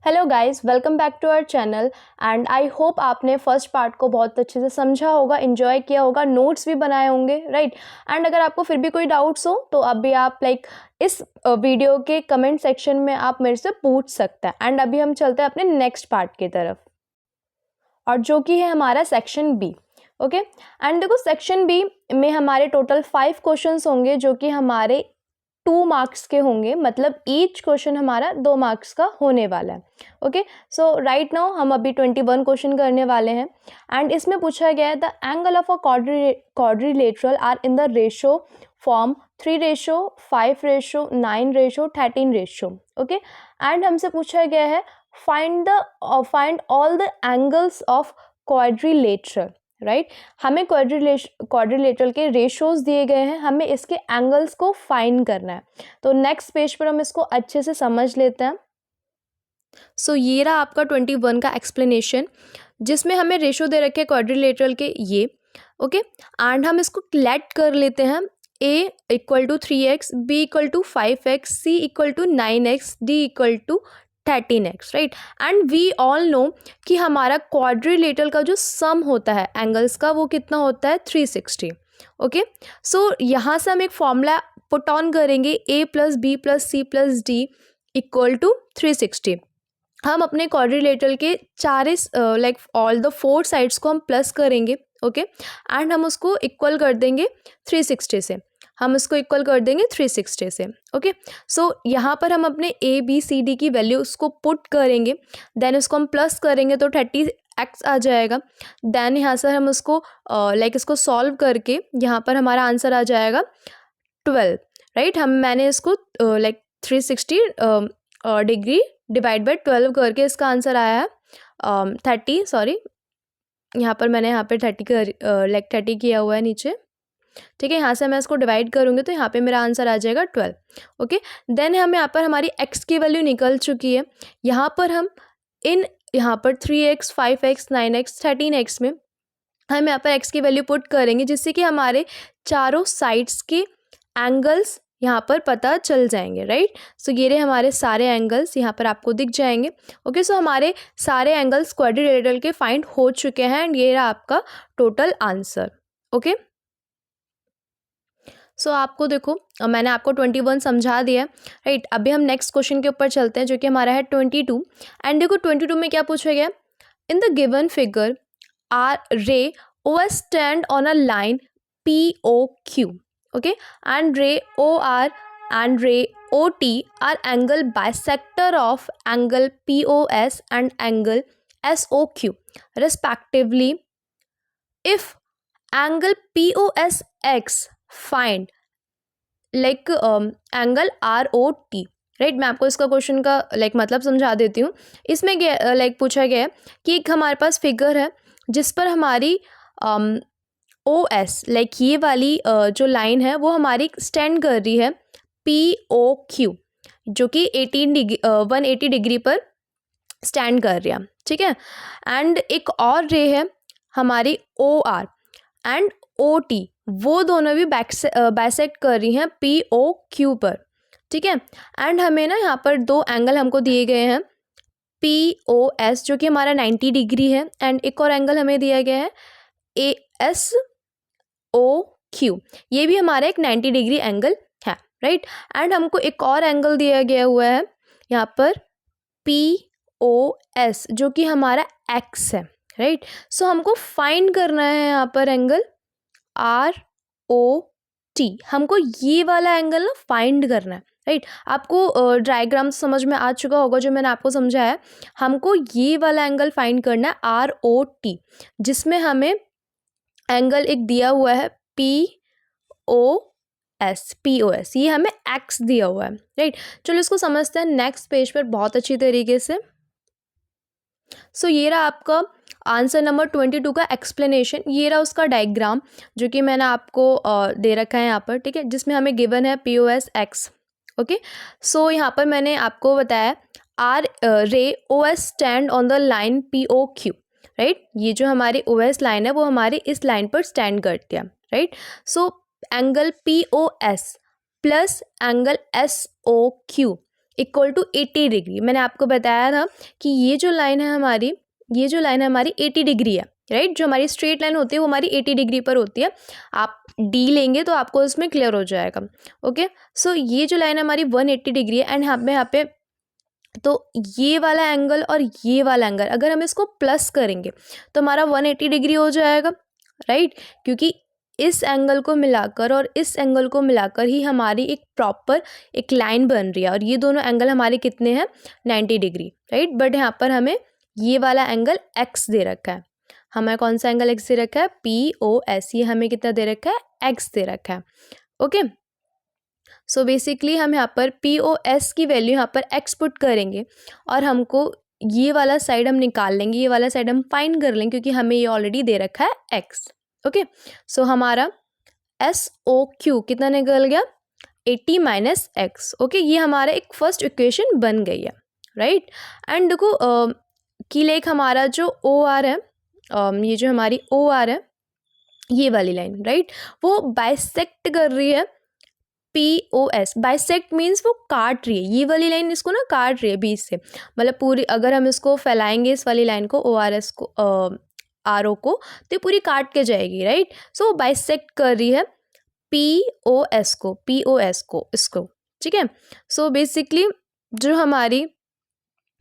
Hello guys, welcome back to our channel and I hope आपने first part को बहुत अच्छे से समझा होगा, एंजॉय किया होगा, नोट्स भी बनाए होंगे, राइट। एंड अगर आपको फिर भी कोई डाउट्स हो तो अभी आप इस वीडियो के कमेंट सेक्शन में आप मेरे से पूछ सकते हैं। एंड अभी हम चलते हैं अपने नेक्स्ट पार्ट की तरफ, और जो कि है हमारा सेक्शन बी। ओके, एंड देखो सेक्शन बी में हमारे टोटल 5 क्वेश्चंस होंगे जो कि हमारे 2 मार्क्स के होंगे, मतलब ईच क्वेश्चन हमारा 2 मार्क्स का होने वाला है। ओके, सो राइट नाउ हम अभी 21 क्वेश्चन करने वाले हैं। एंड इसमें पूछा गया है the angle of a quadrilateral are in the ratio form 3:5:9:13. Okay, and हमसे पूछा गया है find all the angles of quadrilateral, right. हमें क्वाड्रिलेटरल के रेशोज दिए गए हैं, हमें इसके एंगल्स को फाइंड करना है। तो नेक्स्ट पेज पर हम इसको अच्छे से समझ लेते हैं। सो ये रहा आपका 21 का एक्सप्लेनेशन, जिसमें हमें रेशो दे रखे हैं क्वाड्रिलेटरल के ये। ओके, एंड हम इसको लेट कर लेते हैं a = 3x, b = 5x, c = 9x, d = 13x, right. And we all know कि हमारा क्वाड्रिलेटरल का जो सम होता है एंगल्स का वो कितना होता है 360। ओके, सो यहाँ से हम एक फॉर्मूला पुट ऑन करेंगे a + b + c + d = 360। हम अपने क्वाड्रिलेटरल के ऑल द 4 साइड्स को हम प्लस करेंगे। ओके, एंड हम उसको इक्वल कर देंगे 360 से, हम इसको इक्वल कर देंगे 360 से। ओके, सो यहाँ पर हम अपने a b c d की वैल्यू उसको पुट करेंगे, देन उसको हम प्लस करेंगे तो 30x आ जाएगा। देन यहाँ से हम उसको इसको सॉल्व करके यहाँ पर हमारा आंसर आ जाएगा 12, राइट। मैंने इसको 360 डिग्री डिवाइड बाई 12 करके इसका आंसर आया है 30, सॉरी यहाँ पर मैंने 30 किया हुआ है नीचे, ठीक है। यहाँ से मैं इसको डिवाइड करूँगी तो यहाँ पे मेरा आंसर आ जाएगा 12। ओके, देन हम यहाँ पर हमारी x की वैल्यू निकल चुकी है। यहाँ पर हम यहाँ पर 3x, 5x, 9x, 13x में हम यहाँ पर x की वैल्यू पुट करेंगे, जिससे कि हमारे चारों साइड्स के एंगल्स यहाँ पर पता चल जाएंगे, राइट। सो ये रहे हमारे सारे एंगल्स यहाँ पर आपको दिख जाएंगे। ओके, सो हमारे सारे एंगल्स क्वाड्रिलेटरल के फाइंड हो चुके हैं एंड ये रहा आपका टोटल आंसर। ओके, सो आपको देखो मैंने आपको 21 समझा दिया, राइट। अभी हम नेक्स्ट क्वेश्चन के ऊपर चलते हैं जो कि हमारा है 22। एंड देखो 22 में क्या पूछा गया, in the given figure are ray OS stand on a line POQ, okay, and ray OR and ray OT are angle bisector of angle POS and angle SOQ respectively. If angle POSX find angle ROT, right. मैं आपको इसका question का मतलब समझा देती हूँ। इसमें पूछा गया है कि एक हमारे पास फिगर है जिस पर हमारी OS ये वाली जो लाइन है वो हमारी स्टैंड कर रही है POQ, जो कि 180 डिग्री पर स्टैंड कर रही है, ठीक है। एंड एक और रे है हमारी OR एंड OT, वो दोनों भी बाइसेक्ट कर रही हैं POQ पर, ठीक है। एंड हमें ना यहाँ पर 2 एंगल हमको दिए गए हैं, POS जो कि हमारा 90 डिग्री है, एंड एक और एंगल हमें दिया गया है ASOQ, ये भी हमारा एक 90 डिग्री एंगल है, राइट। एंड हमको एक और एंगल दिया गया हुआ है यहाँ पर POS जो कि हमारा X है, राइट। सो हमको फाइंड करना है यहाँ पर एंगल ROT, हमको ये वाला एंगल ना फाइंड करना है, राइट। आपको डायग्राम समझ में आ चुका होगा जो मैंने आपको समझाया। हमको ये वाला एंगल फाइंड करना है ROT, जिसमें हमें एंगल एक दिया हुआ है POS, ये हमें X दिया हुआ है, राइट। चलो इसको समझते हैं नेक्स्ट पेज पर बहुत अच्छी तरीके से। सो ये रहा आपका आंसर नंबर 22 का एक्सप्लेनेशन, ये रहा उसका डायग्राम जो कि मैंने आपको दे रखा है यहाँ पर, ठीक है, जिसमें हमें गिवन है POS X। ओके, सो यहाँ पर मैंने आपको बताया are ray OS stand on the line POQ, right. ये जो हमारी OS लाइन है वो हमारी इस लाइन पर स्टैंड करती है, right. So angle POS plus angle SOQ equal to 80 degree. मैंने आपको बताया था कि ये जो लाइन है हमारी 80 डिग्री है, राइट। जो हमारी स्ट्रेट लाइन होती है वो हमारी 80 डिग्री पर होती है। आप डी लेंगे तो आपको उसमें क्लियर हो जाएगा। ओके, सो ये जो लाइन है हमारी 180 डिग्री है एंड यहाँ पे तो ये वाला एंगल और ये वाला एंगल अगर हम इसको प्लस करेंगे तो हमारा 180 डिग्री हो जाएगा, राइट। क्योंकि इस एंगल को मिलाकर और इस एंगल को मिलाकर ही हमारी एक प्रॉपर एक लाइन बन रही है और ये दोनों एंगल हमारे कितने हैं 90 डिग्री, राइट। बट यहाँ पर हमें ये वाला एंगल x दे रखा है। हमें कौन सा एंगल x दे रखा है POS, ये हमें कितना दे रखा है x दे रखा है। ओके, सो बेसिकली हम यहाँ पर POS की वैल्यू यहाँ पर x पुट करेंगे और हमको ये वाला साइड हम निकाल लेंगे, ये वाला साइड हम फाइंड कर लेंगे क्योंकि हमें ये ऑलरेडी दे रखा है x। ओके, सो हमारा SOQ कितना निकल गया 80 माइनस x। ओके, ये हमारा एक फर्स्ट इक्वेशन बन गई है, राइट। एंड देखो की लेक हमारा जो OR है, ये जो हमारी OR है ये वाली लाइन, राइट, वो बाइसेक्ट कर रही है POS। बाइसेक्ट मीन्स वो काट रही है, ये वाली लाइन इसको ना काट रही है बीच से, मतलब पूरी अगर हम इसको फैलाएंगे इस वाली लाइन को ORS को RO को तो ये पूरी काट के जाएगी, राइट। सो बाइसेक्ट कर रही है POS को इसको, ठीक है। सो बेसिकली जो हमारी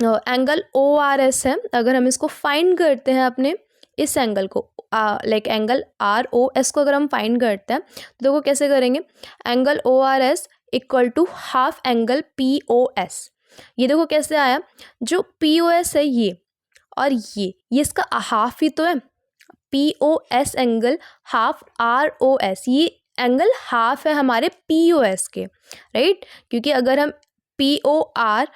एंगल ORS है, अगर हम इसको फाइंड करते हैं अपने इस एंगल को लाइक एंगल ROS को अगर हम फाइंड करते हैं तो देखो कैसे करेंगे, angle ORS equal to half angle POS। ये देखो कैसे आया, जो POS है ये और ये इसका हाफ ही तो है, POS एंगल हाफ ROS, ये एंगल हाफ है हमारे POS के, राइट। क्योंकि अगर हम POR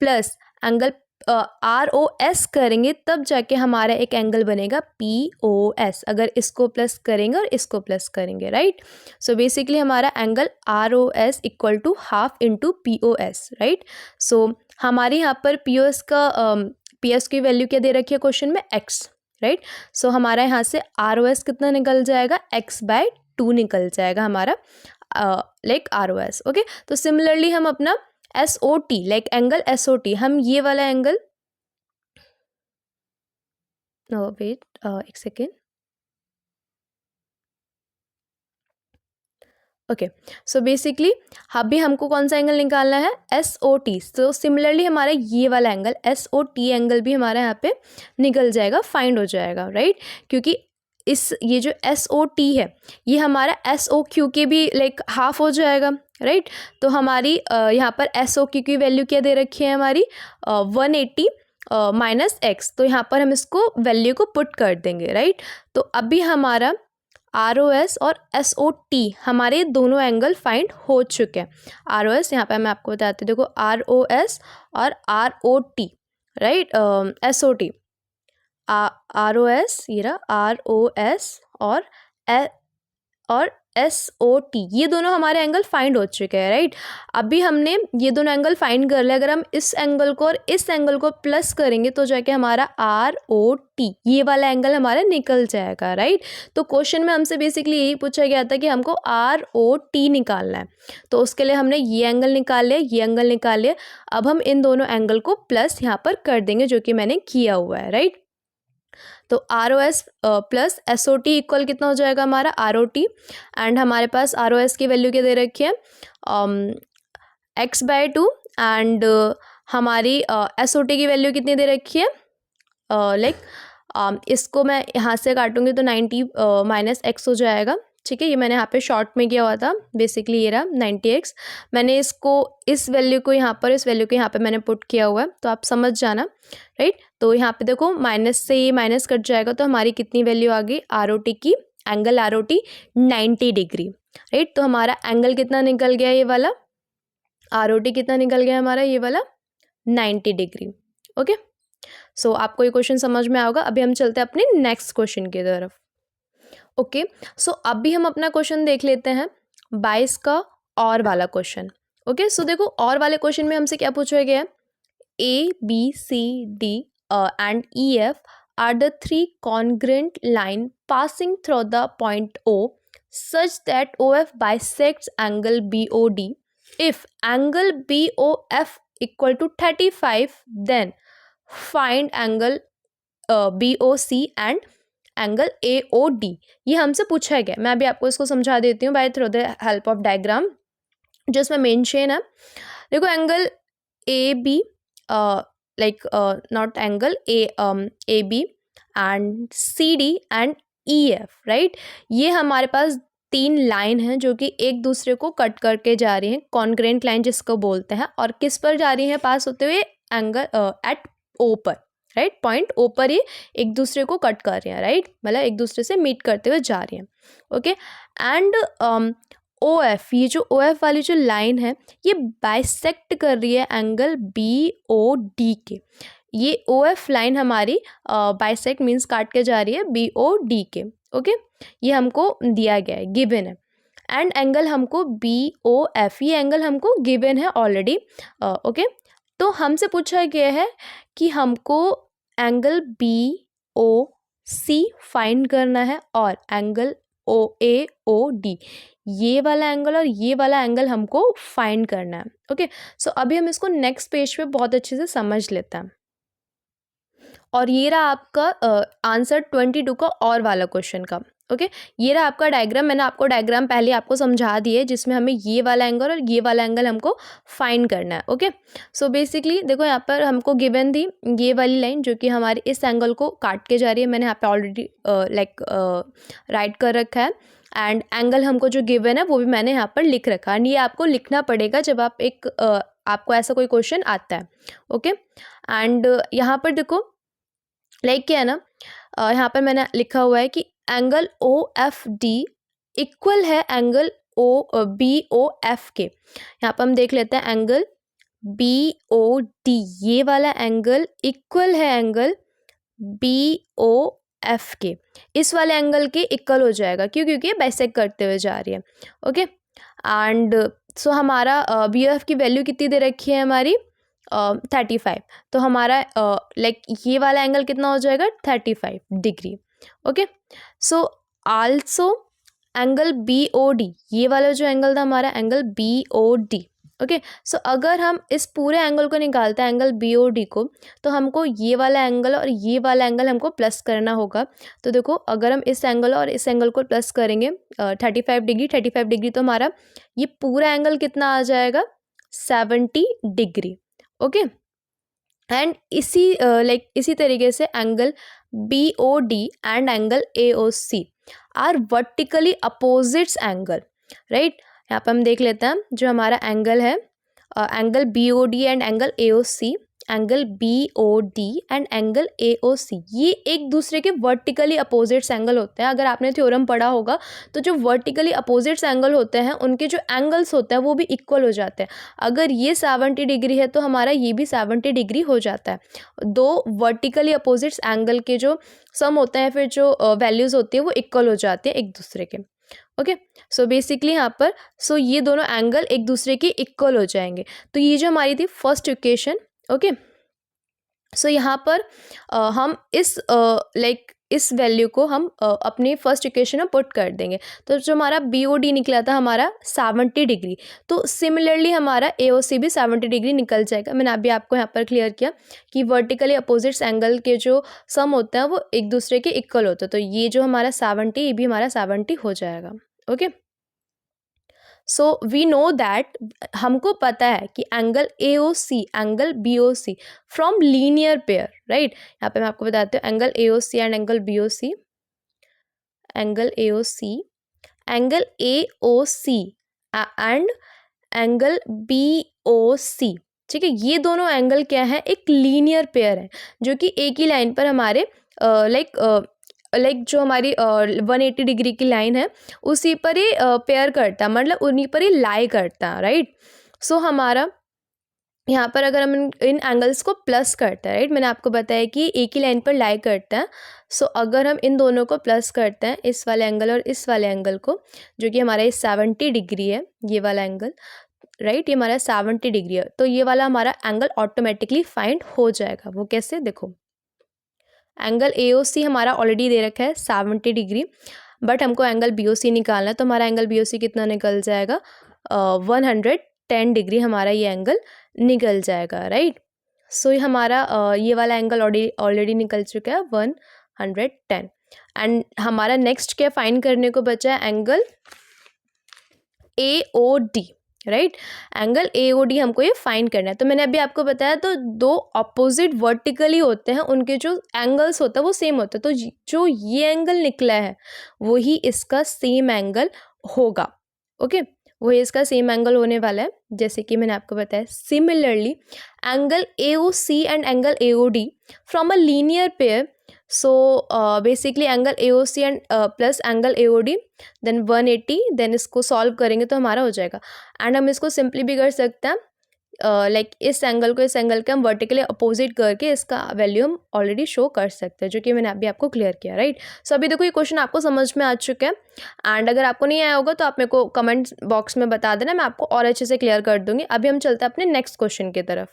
प्लस एंगल ROS करेंगे तब जाके हमारा एक एंगल बनेगा POS, अगर इसको प्लस करेंगे और इसको प्लस करेंगे, राइट। सो बेसिकली हमारा angle ROS equal to half into POS, right. So हमारे यहाँ पर PS की वैल्यू क्या दे रखी है क्वेश्चन में x, राइट। सो हमारा यहाँ से ROS कितना निकल जाएगा x/2 निकल जाएगा हमारा लाइक ROS। ओके, तो सिमिलरली हम अपना SOT लाइक एंगल SOT, हम ये वाला एंगल वेट एक सेकेंड। ओके, सो बेसिकली अभी हमको कौन सा एंगल निकालना है SOT। सो सिमिलरली हमारा ये वाला एंगल SOT एंगल भी हमारा यहाँ पे निकल जाएगा, फाइंड हो जाएगा, राइट। क्योंकि ये जो SOT है ये हमारा SOQ के भी लाइक हाफ हो जाएगा, राइट। तो हमारी यहाँ पर SOQ की वैल्यू क्या दे रखी है हमारी 180 माइनस x, तो यहाँ पर हम इसको वैल्यू को पुट कर देंगे, राइट। तो अभी हमारा ROS और SOT हमारे दोनों एंगल फाइंड हो चुके हैं। ROS यहाँ पे मैं आपको बताती हूँ, देखो ROS और ROT, राइट, SOT ROS ये रहा ROS और SOT, ये दोनों हमारे एंगल फाइंड हो चुके हैं, राइट। अभी हमने ये दोनों एंगल फाइंड कर लिया, अगर हम इस एंगल को और इस एंगल को प्लस करेंगे तो जाके हमारा ROT ये वाला एंगल हमारा निकल जाएगा, राइट। तो क्वेश्चन में हमसे बेसिकली यही पूछा गया था कि हमको ROT निकालना है, तो उसके लिए हमने ये एंगल निकाल लिया, ये एंगल निकाल लिया। अब हम इन दोनों एंगल को प्लस यहाँ पर कर देंगे जो कि मैंने किया हुआ है, राइट। तो ROS प्लस SOT इक्वल कितना हो जाएगा हमारा ROT, एंड हमारे पास ROS की वैल्यू क्या दे रखी है x/2 एंड हमारी SOT की वैल्यू कितनी दे रखी है लाइक इसको मैं यहाँ से काटूंगी तो 90 माइनस x हो जाएगा, ठीक है। ये मैंने यहाँ पे शॉर्ट में किया हुआ था, बेसिकली ये रहा 90x। मैंने इसको इस वैल्यू को यहाँ पर, इस वैल्यू को यहाँ पे मैंने पुट किया हुआ है, तो आप समझ जाना, राइट। तो यहाँ पे देखो माइनस से ये माइनस कट जाएगा तो हमारी कितनी वैल्यू आ गई ROT की, एंगल ROT 90 डिग्री, राइट। तो हमारा एंगल कितना निकल गया, ये वाला ROT कितना निकल गया हमारा, ये वाला 90 डिग्री। ओके, सो आपको ये क्वेश्चन समझ में आएगा। अभी हम चलते हैं अपने नेक्स्ट क्वेश्चन की तरफ। ओके, सो अभी हम अपना क्वेश्चन देख लेते हैं 22 का और वाला क्वेश्चन। ओके, सो देखो और वाले क्वेश्चन में हमसे क्या पूछा गया है, ABCD and EF are the three congruent line passing through the point O such that OF bisects angle BOD if angle BOF equal to 35, then find angle BOC and angle AOD। ये हमसे पूछा गया। मैं अभी आपको इसको समझा देती हूँ by through the help of diagram, जो इसमें मेन चेन है। देखो angle AB, like not angle AB and CD and EF, right. ये हमारे पास 3 लाइन हैं जो कि एक दूसरे को कट करके जा रही हैं, कॉन्ग्रेंट लाइन जिसको बोलते हैं, और किस पर जा रही हैं पास होते हुए? एंगल एट O पर, राइट। पॉइंट O पर ये एक दूसरे को कट कर रही हैं, राइट, मतलब एक दूसरे से मीट करते हुए जा रही हैं, ओके। एंड OF, ये जो OF वाली जो लाइन है ये बाइसेक्ट कर रही है एंगल BOD के। ये OF लाइन हमारी बाइसेक्ट मीन्स काट के जा रही है BOD के, ओके। ये हमको दिया गया है, गिवन है। एंड एंगल हमको BOF, ये एंगल हमको गिवन है ऑलरेडी, ओके। तो हमसे पूछा गया है कि हमको एंगल BOC फाइंड करना है और एंगल AOD, ये वाला एंगल और ये वाला एंगल हमको फाइंड करना है, ओके। सो अभी हम इसको नेक्स्ट पेज पे बहुत अच्छे से समझ लेते हैं। और ये रहा आपका आंसर 22 का और वाला क्वेश्चन का, ओके। ये रहा आपका डायग्राम। मैंने आपको डायग्राम पहले आपको समझा दिए जिसमें हमें ये वाला एंगल और ये वाला एंगल हमको फाइंड करना है, ओके। सो बेसिकली देखो यहाँ पर हमको गिवन थी ये वाली लाइन जो कि हमारे इस एंगल को काट के जा रही है। मैंने यहाँ पे ऑलरेडी लाइक राइट कर रखा है। एंड एंगल हमको जो गिवन है वो भी मैंने यहाँ पर लिख रखा है। एंड ये आपको लिखना पड़ेगा जब आप आपको ऐसा कोई क्वेश्चन आता है, ओके। एंड यहाँ पर देखो लाइक क्या है ना, यहाँ पर मैंने लिखा हुआ है कि एंगल OFD इक्वल है एंगल BOF के। यहाँ पर हम देख लेते हैं एंगल BOD, ये वाला एंगल इक्वल है एंगल BOF के। इस वाले एंगल के इक्वल हो जाएगा, क्यों? क्योंकि ये बाइसेक्ट करते हुए जा रही है, ओके। एंड सो हमारा BOF की वैल्यू कितनी दे रखी है हमारी? 35। तो हमारा लाइक ये वाला एंगल कितना हो जाएगा? 35 degree, okay. So also angle BOD, ये वाला जो एंगल था हमारा एंगल BOD, ओके। सो अगर हम इस पूरे एंगल को निकालते हैं एंगल BOD को, तो हमको ये वाला एंगल और ये वाला एंगल हमको प्लस करना होगा। तो देखो अगर हम इस एंगल और इस एंगल को प्लस करेंगे 35 डिग्री, तो हमारा ये पूरा एंगल कितना आ जाएगा? 70 डिग्री, ओके। एंड इसी तरीके से angle BOD and angle AOC are vertically opposites angle, right. यहाँ पर हम देख लेते हैं जो हमारा एंगल है angle BOD and angle AOC, angle BOD and angle AOC, ये एक दूसरे के वर्टिकली अपोजिट्स एंगल होते हैं। अगर आपने थ्योरम पढ़ा होगा तो जो वर्टिकली अपोजिट्स एंगल होते हैं उनके जो एंगल्स होते हैं वो भी इक्वल हो जाते हैं। अगर ये 70 डिग्री है तो हमारा ये भी 70 डिग्री हो जाता है। दो वर्टिकली अपोजिट्स एंगल के जो सम होते हैं, फिर जो वैल्यूज़ होती है वो इक्वल हो जाते हैं एक दूसरे के, ओके। सो बेसिकली यहाँ पर ये दोनों एंगल एक दूसरे के इक्वल हो जाएंगे। तो ये जो हमारी थी फर्स्ट इक्वेशन, ओके। सो यहाँ पर हम इस इस वैल्यू को हम अपनी फर्स्ट इक्वेशन में पुट कर देंगे। तो जो हमारा BOD निकला था हमारा 70 डिग्री, तो सिमिलरली हमारा AOC भी 70 डिग्री निकल जाएगा। मैंने अभी आपको यहाँ पर क्लियर किया कि वर्टिकली अपोजिट्स एंगल के जो सम होते हैं वो एक दूसरे के इक्वल होते हैं। तो ये जो हमारा 70, ये भी हमारा 70 हो जाएगा, okay. So we know that, हमको पता है कि angle AOC angle BOC from linear pair, right. यहाँ पे मैं आपको बताती हूँ angle AOC and angle BOC, angle AOC angle AOC and angle BOC, ठीक है। ये दोनों एंगल क्या है? एक लीनियर पेयर है जो कि एक ही लाइन पर हमारे लाइक जो हमारी 180 डिग्री की लाइन है उसी पर ही पेयर करता है, मतलब उन्हीं पर ही लाई करता है, राइट। सो हमारा यहाँ पर अगर हम इन एंगल्स को प्लस करते हैं, राइट, मैंने आपको बताया कि एक ही लाइन पर लाई करता है। सो अगर हम इन दोनों को प्लस करते हैं, इस वाले एंगल और इस वाले एंगल को, जो कि हमारा ये 70 डिग्री है, ये वाला एंगल, राइट, ये हमारा 70 डिग्री है, तो ये वाला हमारा एंगल ऑटोमेटिकली फाइंड हो जाएगा। वो कैसे? देखो एंगल AOC हमारा ऑलरेडी दे रखा है 70 डिग्री, बट हमको एंगल BOC निकालना है। तो हमारा एंगल BOC कितना निकल जाएगा? 110 डिग्री हमारा ये एंगल निकल जाएगा, राइट। सो हमारा ये वाला एंगल ऑलरेडी निकल चुका है 110। एंड हमारा नेक्स्ट क्या फाइंड करने को बचा है, angle AOD, right. Angle AOD हमको ये फाइंड करना है। तो मैंने अभी आपको बताया, तो दो ऑपोजिट वर्टिकली होते हैं, उनके जो एंगल्स होता है वो सेम होता है। तो जो ये एंगल निकला है वही इसका सेम एंगल होगा, ओके, वही इसका सेम एंगल होने वाला है, जैसे कि मैंने आपको बताया। Similarly angle AOC and angle AOD from a linear pair, so basically angle AOC and plus angle AOD then 180, then इसको सॉल्व करेंगे तो हमारा हो जाएगा। एंड हम इसको सिंपली भी कर सकते हैं, लाइक इस एंगल को इस एंगल के हम वर्टिकली अपोजिट करके इसका वैल्यू हम ऑलरेडी शो कर सकते हैं, जो कि मैंने अभी आपको क्लियर किया, राइट। सो अभी देखो ये क्वेश्चन आपको समझ में आ चुका है। एंड अगर आपको नहीं आया होगा तो आप मेरे को कमेंट बॉक्स में बता देना, मैं आपको और अच्छे से क्लियर कर दूंगी। अभी हम चलते हैं अपने नेक्स्ट क्वेश्चन की तरफ।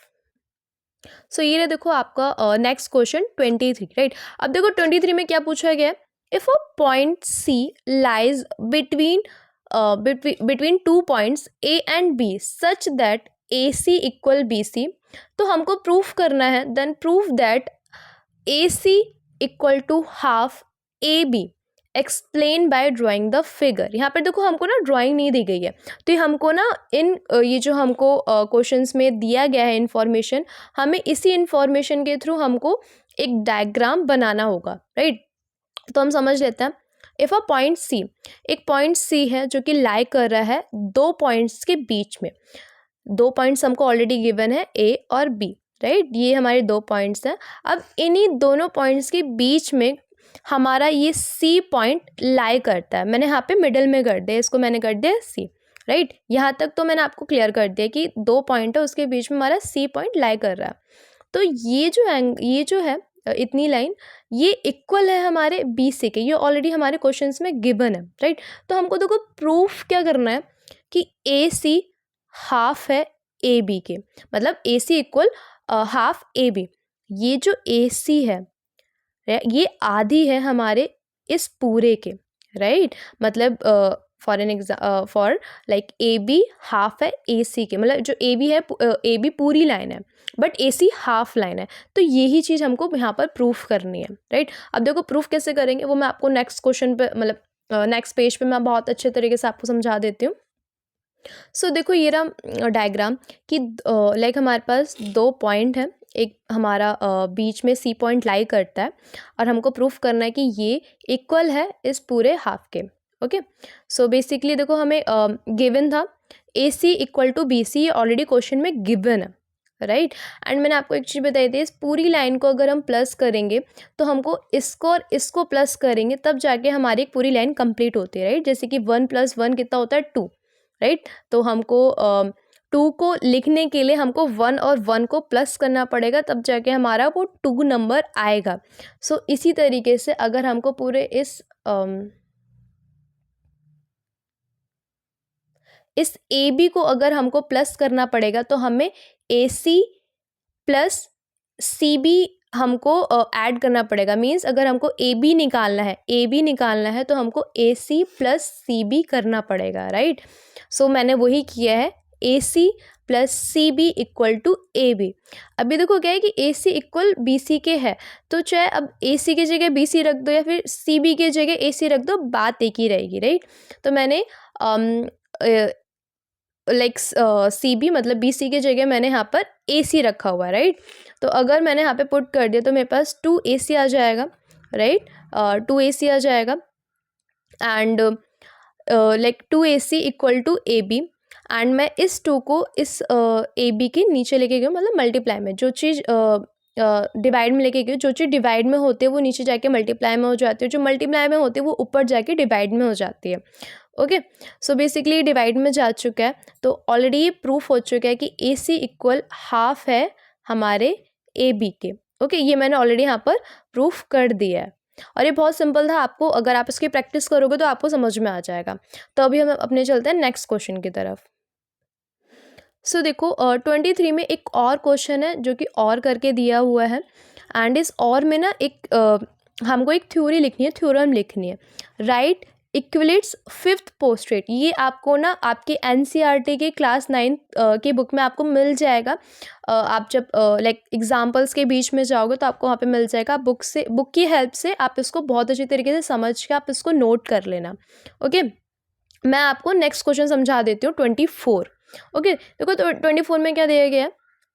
सो ये रहा देखो आपका नेक्स्ट क्वेश्चन 23, राइट। अब देखो 23 में क्या पूछा गया है, if a point C lies between 2 points A and B such that AC equal BC, तो हमको प्रूफ करना है, then proof that AC equal to half AB, explain by drawing the figure. यहाँ पर देखो हमको ना ड्राइंग नहीं दी गई है, तो ये हमको ना ये जो हमको क्वेश्चंस में दिया गया है इन्फॉर्मेशन, हमें इसी इन्फॉर्मेशन के थ्रू हमको एक डायग्राम बनाना होगा, राइट। तो हम समझ लेते हैं, इफ अ पॉइंट C, एक पॉइंट C है जो कि लाई कर रहा है दो पॉइंट्स के बीच में। दो पॉइंट्स हमको ऑलरेडी गिवन है A और B, राइट। ये हमारे दो पॉइंट्स हैं। अब इन्हीं दोनों पॉइंट्स के बीच में हमारा ये C पॉइंट लाई करता है। मैंने यहाँ पे मिडल में कर दिया, इसको मैंने कर दिया C, राइट। यहाँ तक तो मैंने आपको क्लियर कर दिया कि दो पॉइंट है, उसके बीच में हमारा C पॉइंट लाई कर रहा है। तो ये जो है इतनी लाइन, ये इक्वल है हमारे BC के, ये ऑलरेडी हमारे क्वेश्चंस में गिवन है, राइट। तो हमको देखो प्रूफ क्या करना है कि AC हाफ है AB के, मतलब AC इक्वल हाफ AB। ये जो AC है ये आधी है हमारे इस पूरे के, राइट। मतलब फॉर लाइक AB हाफ है AC के, मतलब जो AB है AB पूरी लाइन है बट AC हाफ लाइन है। तो यही चीज़ हमको यहाँ पर प्रूफ करनी है, राइट। अब देखो प्रूफ कैसे करेंगे वो मैं आपको नेक्स्ट क्वेश्चन पे, मतलब नेक्स्ट पेज पे मैं बहुत अच्छे तरीके से आपको समझा देती हूँ। सो देखो ये रहा डायग्राम कि लाइक हमारे पास दो पॉइंट है, एक हमारा बीच में C पॉइंट लाई करता है और हमको प्रूफ करना है कि ये इक्वल है इस पूरे हाफ के, ओके। सो बेसिकली देखो हमें गिवन था AC equal to BC, already question में गिवन है, राइट। एंड मैंने आपको एक चीज़ बताई थी, इस पूरी लाइन को अगर हम प्लस करेंगे तो हमको इसको और इसको प्लस करेंगे तब जाके हमारी एक पूरी लाइन कंप्लीट होती है, राइट। जैसे कि 1 + 1 कितना होता है 2, राइट। तो हमको 2 को लिखने के लिए हमको 1 और 1 को प्लस करना पड़ेगा, तब जाके हमारा वो 2 नंबर आएगा। सो इसी तरीके से अगर हमको पूरे इस AB को अगर हमको प्लस करना पड़ेगा तो हमें AC प्लस CB हमको ऐड करना पड़ेगा। मीन्स अगर हमको AB निकालना है तो हमको AC प्लस CB करना पड़ेगा, राइट। सो मैंने वही किया है, AC plus CB equal to AB। अभी देखो क्या है कि AC इक्वल BC के है, तो चाहे अब AC की जगह BC रख दो या फिर CB की जगह AC रख दो, बात एक ही रहेगी, राइट। तो मैंने लाइक CB मतलब BC की जगह मैंने यहाँ पर AC रखा हुआ है, राइट। तो अगर मैंने यहाँ पे पुट कर दिया तो मेरे पास 2AC आ जाएगा, राइट। 2AC आ जाएगा and like 2AC equal to AB। And मैं इस 2 को इस AB के नीचे लेके गई, मतलब मल्टीप्लाई में जो चीज़ डिवाइड में लेके गई, जो चीज़ डिवाइड में होती है वो नीचे जाके मल्टीप्लाई में हो जाती है, जो मल्टीप्लाई में होती है वो ऊपर जाके डिवाइड में हो जाती है, ओके। सो बेसिकली डिवाइड में जा चुका है, तो ऑलरेडी ये प्रूफ हो चुका है कि AC इक्वल हाफ है हमारे AB के, ओके। ये मैंने ऑलरेडी यहाँ पर प्रूफ कर दिया है और ये बहुत सिंपल था, आपको अगर आप इसकी प्रैक्टिस करोगे तो आपको समझ में आ जाएगा। तो अभी हम अपने चलते हैं नेक्स्ट क्वेश्चन की तरफ। सो देखो 23 में एक और क्वेश्चन है जो कि और करके दिया हुआ है एंड इस और में ना एक हमको एक थ्योरी लिखनी है, थ्योरम लिखनी है, राइट इक्विलेट्स फिफ्थ पोस्ट्रेट, ये आपको ना आपके एनसीईआरटी के क्लास 9 की बुक में आपको मिल जाएगा। आप जब लाइक एग्जाम्पल्स के बीच में जाओगे तो आपको वहाँ पे मिल जाएगा। बुक की हेल्प से आप इसको बहुत अच्छी तरीके से समझ के आप इसको नोट कर लेना। ओके, मैं आपको नेक्स्ट क्वेश्चन समझा देती हूँ 24। ओके, देखो तो 24 में क्या दिया गया है,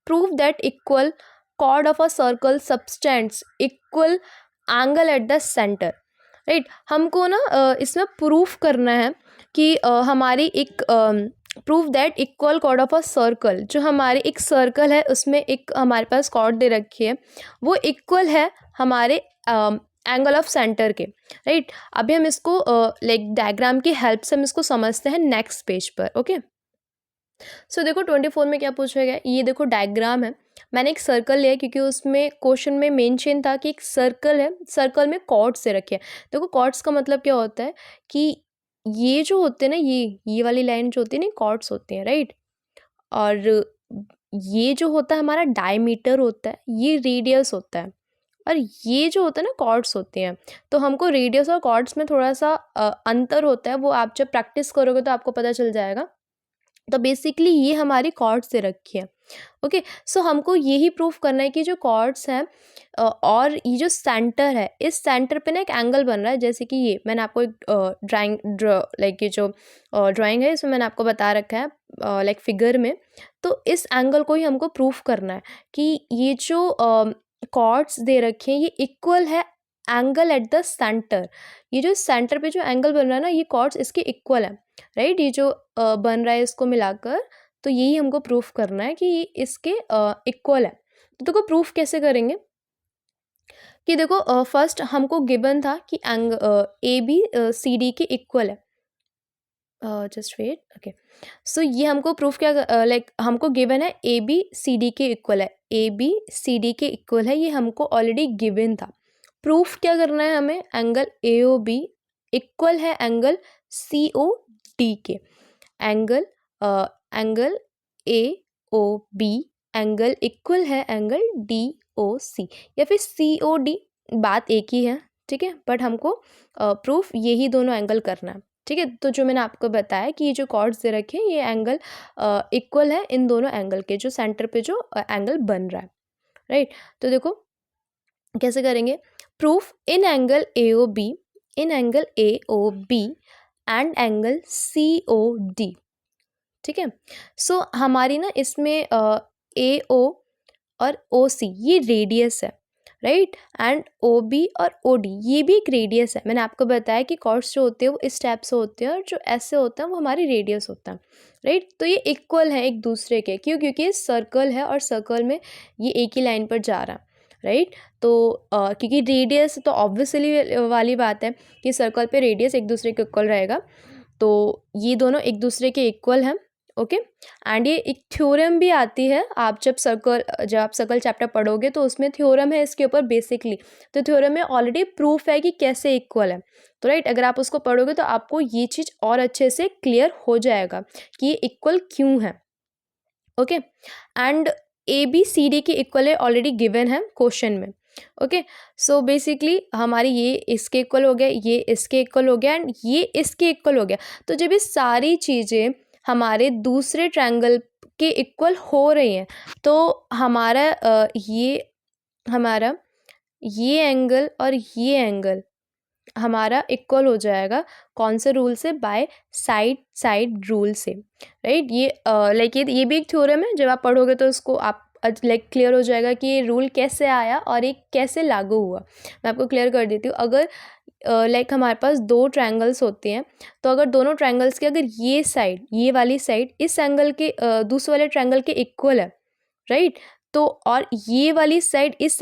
prove that equal cord of a circle subtends equal angle at the centre. Right, हमको ना इसमें प्रूफ करना है कि हमारी एक prove that equal cord of a circle, जो हमारे एक सर्कल है उसमें एक हमारे पास कॉर्ड दे रखी है, वो इक्वल है हमारे एंगल ऑफ सेंटर के। राइट, अभी हम इसको लाइक डायग्राम की हेल्प से हम इसको समझते हैं नेक्स्ट पेज पर। ओके, सो देखो 24 में क्या पूछा गया, ये देखो डायग्राम है। मैंने एक सर्कल लिया क्योंकि उसमें क्वेश्चन में मेंशन था कि एक सर्कल है, सर्कल में कॉर्ड्स से रखे हैं। देखो कॉर्ड्स का मतलब क्या होता है कि ये जो होते हैं ना, ये वाली लाइन जो होती है ना, कॉर्ड्स होती हैं। राइट, और ये जो होता है हमारा डायमीटर होता है, ये रेडियस होता है, और ये जो होता है ना कॉर्ड्स होती हैं। तो हमको रेडियस और कॉर्ड्स में थोड़ा सा अंतर होता है, वो आप जब प्रैक्टिस करोगे तो आपको पता चल जाएगा। तो बेसिकली ये हमारी कॉर्ड्स से रखी है। ओके, सो हमको यही प्रूफ करना है कि जो कॉर्ड्स हैं और ये जो सेंटर है, इस सेंटर पे ना एक एंगल बन रहा है। जैसे कि ये मैंने आपको एक लाइक ये जो ड्राइंग है इसमें मैंने आपको बता रखा है लाइक फिगर में। तो इस एंगल को ही हमको प्रूफ करना है कि ये जो कॉर्ड्स दे रखे हैं ये इक्वल है एंगल एट द सेंटर। ये जो सेंटर पे जो एंगल बन रहा है ना, ये कॉर्ड्स इसके इक्वल है। राइट, ये जो बन रहा है इसको मिलाकर, तो यही हमको प्रूफ करना है कि ये इसके इक्वल है। तो देखो प्रूफ कैसे करेंगे कि देखो फर्स्ट हमको गिवन था कि ए बी सी डी के इक्वल है। Just wait. ओके, सो ये हमको प्रूफ क्या लाइक हमको गिवन है ए बी सी डी के इक्वल है, ए बी सी डी के इक्वल है, ये हमको ऑलरेडी गिवन था। प्रूफ क्या करना है हमें, angle A O B equal है एंगल सी ओ डी के। Angle A O B angle equal है एंगल डी ओ सी, या फिर सी ओ डी, बात एक ही है। ठीक है, बट हमको प्रूफ यही दोनों एंगल करना है। ठीक है, तो जो मैंने आपको बताया कि ये जो कॉर्ड्स दे रखे हैं ये एंगल इक्वल है इन दोनों एंगल के, जो सेंटर पे जो एंगल बन रहा है। राइट, तो देखो कैसे करेंगे, proof in angle A O B, in angle A O B and angle C O D. ठीक है, सो हमारी ना इसमें ए ओ और ओ सी ये रेडियस है। राइट, एंड ओ बी और ओ डी ये भी एक रेडियस है। मैंने आपको बताया कि कॉर्ड्स जो होते हैं वो इस टाइप से होते हैं और जो ऐसे होता है वो हमारी रेडियस होता है। राइट, तो ये इक्वल है एक दूसरे के, क्यों, क्योंकि ये सर्कल है और सर्कल में ये एक ही लाइन पर जा रहा है। राइट, तो क्योंकि रेडियस तो ऑब्वियसली वाली बात है कि सर्कल पे रेडियस एक दूसरे के इक्वल रहेगा, तो ये दोनों एक दूसरे के इक्वल हैं। ओके, एंड ये एक थ्योरम भी आती है, आप जब आप सर्कल चैप्टर पढ़ोगे तो उसमें थ्योरम है इसके ऊपर बेसिकली। तो थ्योरम में ऑलरेडी प्रूफ है कि कैसे इक्वल है। तो राइट, अगर आप उसको पढ़ोगे तो आपको ये चीज़ और अच्छे से क्लियर हो जाएगा कि ये इक्वल क्यों है। Okay, and A B C D के इक्वल है ऑलरेडी गिवन है क्वेश्चन में। ओके, सो बेसिकली हमारी ये इसके इक्वल हो गया, ये इसके इक्वल हो गया, एंड ये इसके इक्वल हो गया। तो जब ये सारी चीज़ें हमारे दूसरे ट्रायंगल के इक्वल हो रही हैं तो हमारा ये एंगल और ये एंगल हमारा इक्वल हो जाएगा। कौन से रूल से, बाय साइड रूल से। राइट, ये लाइक ये भी एक थ्योरम है, जब आप पढ़ोगे तो उसको आप लाइक क्लियर हो जाएगा कि ये रूल कैसे आया और ये कैसे लागू हुआ। मैं आपको क्लियर कर देती हूँ। अगर लाइक हमारे पास दो ट्रायंगल्स होते हैं, तो अगर दोनों ट्रायंगल्स के अगर ये साइड, ये वाली साइड इस एंगल के दूसरे वाले ट्रायंगल के इक्वल है, राइट, तो और ये वाली साइड इस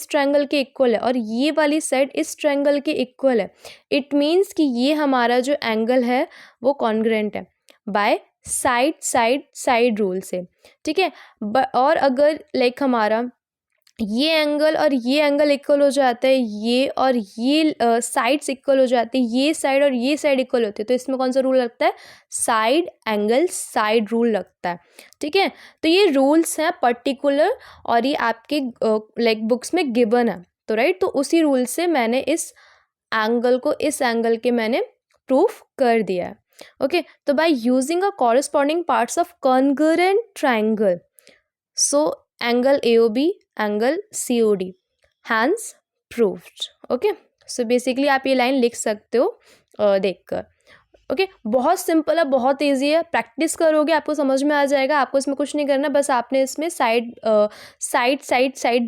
ट्रायंगल के इक्वल है और ये वाली साइड इस ट्रायंगल के इक्वल है, इट मीन्स कि ये हमारा जो एंगल है वो कॉन्ग्रुएंट है बाय साइड रूल से। ठीक है, और अगर लाइक हमारा ये एंगल और ये एंगल इक्वल हो जाता है, ये और ये साइड्स इक्वल हो जाती है, ये साइड और ये साइड इक्वल होती है, तो इसमें कौन सा रूल लगता है, साइड रूल लगता है। ठीक है, तो ये रूल्स हैं पर्टिकुलर और ये आपके लाइक बुक्स में गिवन है। तो राइट, तो उसी रूल से मैंने इस एंगल को इस एंगल के मैंने प्रूफ कर दिया है। ओके, तो by using a corresponding parts of congruent triangle, so angle AOB, angle COD, hence proved. Okay, so basically आप ये लाइन लिख सकते हो देखकर। ओके, बहुत सिंपल है, बहुत इजी है, प्रैक्टिस करोगे आपको समझ में आ जाएगा। आपको इसमें कुछ नहीं करना, बस आपने इसमें साइड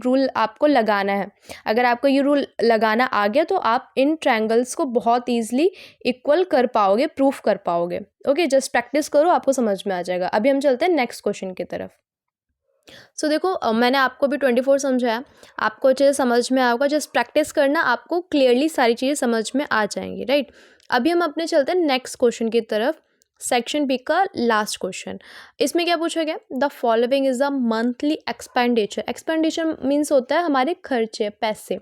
रूल आपको लगाना है। अगर आपको ये रूल लगाना आ गया तो आप इन ट्रायंगल्स को बहुत ईजिली इक्वल कर पाओगे, प्रूफ कर पाओगे। ओके, जस्ट प्रैक्टिस करो, आपको समझ में आ जाएगा। अभी हम चलते हैं नेक्स्ट क्वेश्चन की तरफ। सो देखो, मैंने आपको भी 24 समझाया, आपको अच्छे से समझ में आएगा। जस्ट प्रैक्टिस करना, आपको क्लियरली सारी चीज़ें समझ में आ जाएंगी, राइट। अभी हम अपने चलते हैं नेक्स्ट क्वेश्चन की तरफ, सेक्शन बी का लास्ट क्वेश्चन। इसमें क्या पूछा गया, the following is the monthly expenditure. Expenditure means होता है हमारे खर्चे, पैसे,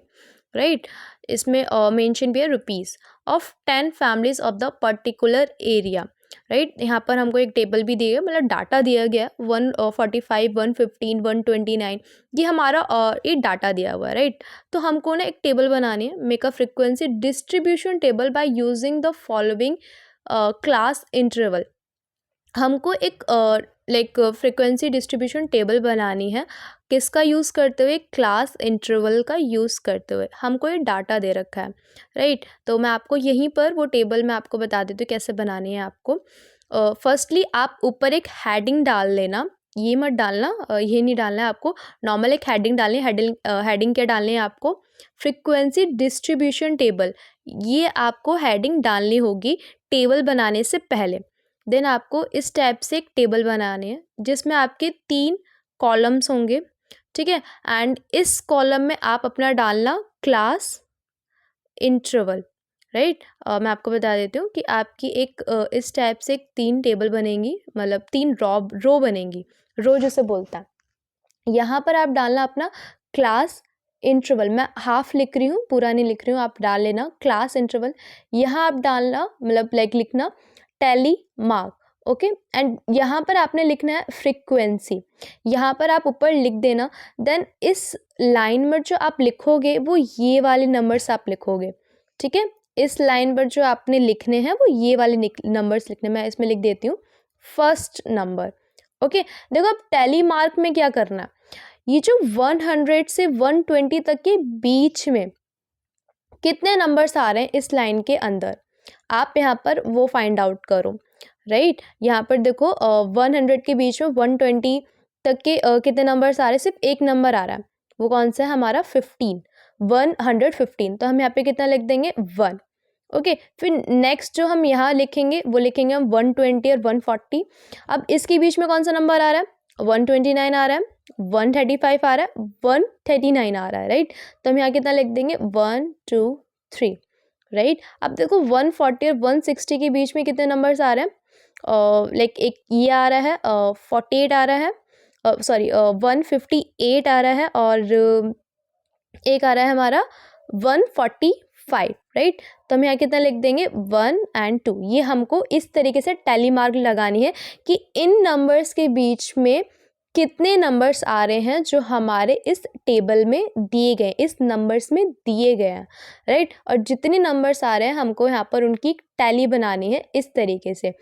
राइट। इसमें मेंशन भी है rupees of 10 families of the particular area, right. यहाँ पर हमको एक टेबल भी दिया गया, मतलब डाटा दिया गया 145, 115, 129, ये हमारा ये डाटा दिया हुआ है, राइट। तो हमको ना एक टेबल बनानी है, make a frequency distribution table by using the following class interval. हमको एक लाइक फ्रीक्वेंसी डिस्ट्रीब्यूशन टेबल बनानी है, किसका यूज़ करते हुए, क्लास इंटरवल का यूज़ करते हुए। हमको ये डाटा दे रखा है, राइट। तो मैं आपको यहीं पर वो टेबल मैं आपको बता देती हूँ कैसे बनानी है आपको। फर्स्टली आप ऊपर एक हेडिंग डाल लेना, ये मत डालना, ये नहीं डालना है आपको, नॉर्मल एक हेडिंग डालनी है। हेडिंग क्या डालनी है आपको, फ्रीक्वेंसी डिस्ट्रीब्यूशन टेबल, ये आपको हेडिंग डालनी होगी टेबल बनाने से पहले। देन आपको इस टाइप से एक टेबल बनाने हैं जिसमें आपके 3 कॉलम्स होंगे, ठीक है। एंड इस कॉलम में आप अपना डालना क्लास इंटरवल, राइट। मैं आपको बता देती हूँ कि आपकी एक इस टाइप से 3 टेबल बनेंगी, मतलब 3 रो बनेंगी, रो जिसे बोलता है। यहाँ पर आप डालना अपना क्लास इंटरवल, मैं हाफ लिख रही हूँ, पूरा नहीं लिख रही हूँ, आप डाल लेना क्लास इंटरवल। यहाँ आप डालना, मतलब लाइक लिखना टैली मार्क, ओके। एंड यहाँ पर आपने लिखना है फ्रीक्वेंसी, यहाँ पर आप ऊपर लिख देना। देन इस लाइन में जो आप लिखोगे वो ये वाले नंबर्स आप लिखोगे, ठीक है। इस लाइन पर जो आपने लिखने हैं वो ये वाले नंबर्स लिखने, मैं इसमें लिख देती हूँ फर्स्ट नंबर, ओके। देखो अब टैली मार्क में क्या करना है, ये जो 100 से 120 तक के बीच में कितने नंबर्स आ रहे हैं इस लाइन के अंदर, आप यहाँ पर वो फाइंड आउट करो, राइट। यहाँ पर देखो 100 के बीच में 120 तक के कितने नंबर्स आ रहे हैं, सिर्फ एक नंबर आ रहा है, वो कौन सा है हमारा 15, 115। तो हम यहाँ पे कितना लिख देंगे 1, ओके। फिर नेक्स्ट जो हम यहाँ लिखेंगे वो लिखेंगे हम 120 और 140। अब इसके बीच में कौन सा नंबर आ रहा है, 129 आ रहा है, 135 आ रहा है, 139 आ रहा है, राइट। तो हम यहाँ कितना लिख देंगे 1 2 3, राइट। अब देखो 140 और 160 के बीच में कितने नंबर्स आ रहे हैं, लाइक एक ये आ रहा है 48 आ रहा है, सॉरी 158 आ रहा है, और एक आ रहा है हमारा 145, राइट। तो हम यहाँ कितना लिख देंगे 1 और 2। ये हमको इस तरीके से टैली मार्क लगानी है कि इन नंबर्स के बीच में कितने नंबर्स आ रहे हैं जो हमारे इस टेबल में दिए गए, इस नंबर्स में दिए गए हैं, राइट। और जितने नंबर्स आ रहे हैं हमको यहाँ पर उनकी टैली बनानी है इस तरीके से,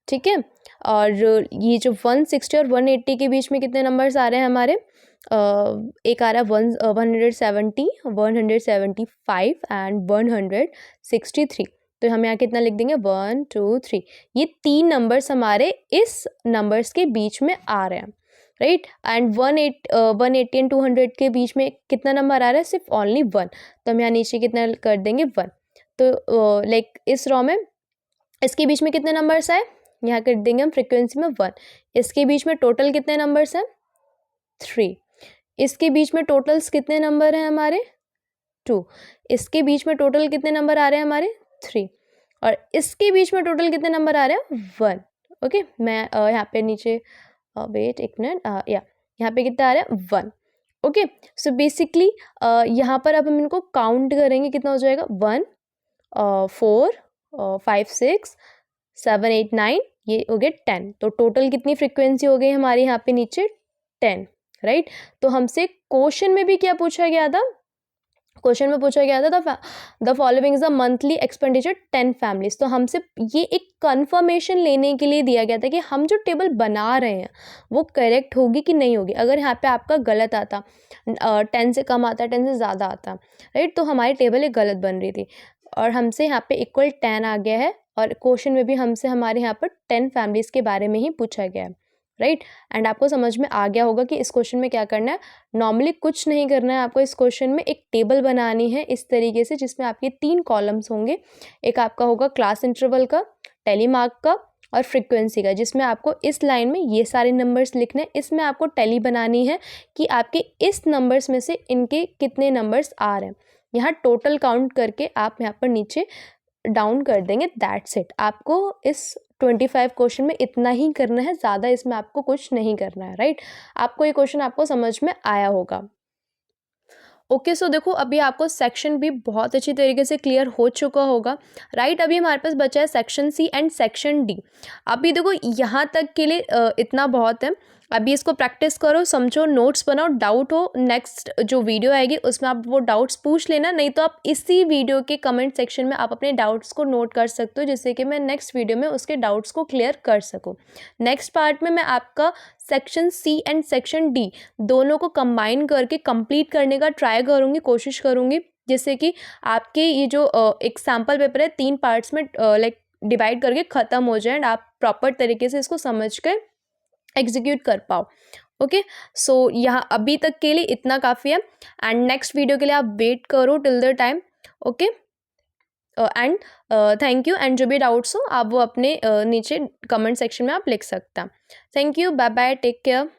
ठीक है। और ये जो 160 और 180 के बीच में कितने नंबर्स आ रहे हैं हमारे, एक आ रहा है 170, 175 एंड 163। तो हम यहाँ कितना लिख देंगे 1 2 3, ये 3 नंबर्स हमारे इस नंबर्स के बीच में आ रहे हैं, राइट। एंड 180 एंड 200 के बीच में कितना नंबर आ रहा है, सिर्फ ओनली 1। तो हम यहाँ नीचे कितना कर देंगे 1। तो लाइक इस रो में इसके बीच में कितने नंबर्स आए, यहाँ कर देंगे हम फ्रीक्वेंसी में 1। इसके बीच में टोटल कितने नंबर्स हैं 3। इसके बीच में टोटल्स कितने नंबर हैं हमारे 2। इसके बीच में टोटल कितने नंबर आ रहे हैं हमारे 3। और इसके बीच में टोटल कितने नंबर आ रहे हैं 1, ओके। मैं यहाँ पे नीचे वेट एक मिनट, यहाँ पे कितना आ रहा है 1, ओके। सो बेसिकली यहाँ पर अब हम इनको काउंट करेंगे, कितना हो जाएगा 1 4 5 6 7 8 9, ये हो गए 10। तो टोटल कितनी फ्रीक्वेंसी हो गई हमारे यहाँ पे नीचे 10, राइट। तो हमसे क्वेश्चन में भी क्या पूछा गया था, क्वेश्चन में पूछा गया था the following is the monthly expenditure 10 families. तो हमसे ये एक कंफर्मेशन लेने के लिए दिया गया था कि हम जो टेबल बना रहे हैं वो करेक्ट होगी कि नहीं होगी। अगर यहाँ पे आपका गलत आता 10 से कम आता, 10 से ज़्यादा आता, राइट, तो हमारी टेबल एक गलत बन रही थी और हमसे यहाँ पे इक्वल 10 आ गया है और क्वेश्चन में भी हमसे हमारे यहाँ पर 10 फैमिलीज़ के बारे में ही पूछा गया है, राइट। एंड आपको समझ में आ गया होगा कि इस क्वेश्चन में क्या करना है। नॉर्मली कुछ नहीं करना है आपको। इस क्वेश्चन में एक टेबल बनानी है इस तरीके से जिसमें आपके 3 कॉलम्स होंगे। एक आपका होगा क्लास इंटरवल का, टेलीमार्क का और फ्रीक्वेंसी का, जिसमें आपको इस लाइन में ये सारे नंबर्स लिखने हैं। इसमें आपको टैली बनानी है कि आपके इस नंबर्स में से इनके कितने नंबर्स आ रहे हैं। यहाँ टोटल काउंट करके आप यहाँ पर नीचे डाउन कर देंगे, दैट्स इट। आपको इस 25 क्वेश्चन में इतना ही करना है, ज़्यादा इसमें आपको कुछ नहीं करना है, राइट। आपको ये क्वेश्चन आपको समझ में आया होगा। ओके, सो देखो अभी आपको सेक्शन भी बहुत अच्छी तरीके से क्लियर हो चुका होगा, राइट। अभी हमारे पास बचा है section C and section D. अभी देखो यहाँ तक के लिए इतना बहुत है। अभी इसको प्रैक्टिस करो, समझो, नोट्स बनाओ। डाउट हो नेक्स्ट जो वीडियो आएगी उसमें आप वो डाउट्स पूछ लेना, नहीं तो आप इसी वीडियो के कमेंट सेक्शन में आप अपने डाउट्स को नोट कर सकते हो, जिससे कि मैं नेक्स्ट वीडियो में उसके डाउट्स को क्लियर कर सकूँ। नेक्स्ट पार्ट में मैं आपका section C and section D दोनों को कंबाइन करके कंप्लीट करने का ट्राई करूँगी, कोशिश करूँगी, जिससे कि आपके ये जो एक सैम्पल पेपर है 3 पार्ट्स में लाइक डिवाइड करके ख़त्म हो जाए एंड आप प्रॉपर तरीके से इसको समझ कर एग्जीक्यूट कर पाओ। ओके, सो यहाँ अभी तक के लिए इतना काफ़ी है एंड नेक्स्ट वीडियो के लिए आप वेट करो till the time. Okay, and thank you. And जो भी डाउट्स हो आप वो अपने नीचे कमेंट सेक्शन में आप लिख सकते हैं। Thank you, bye bye, take care.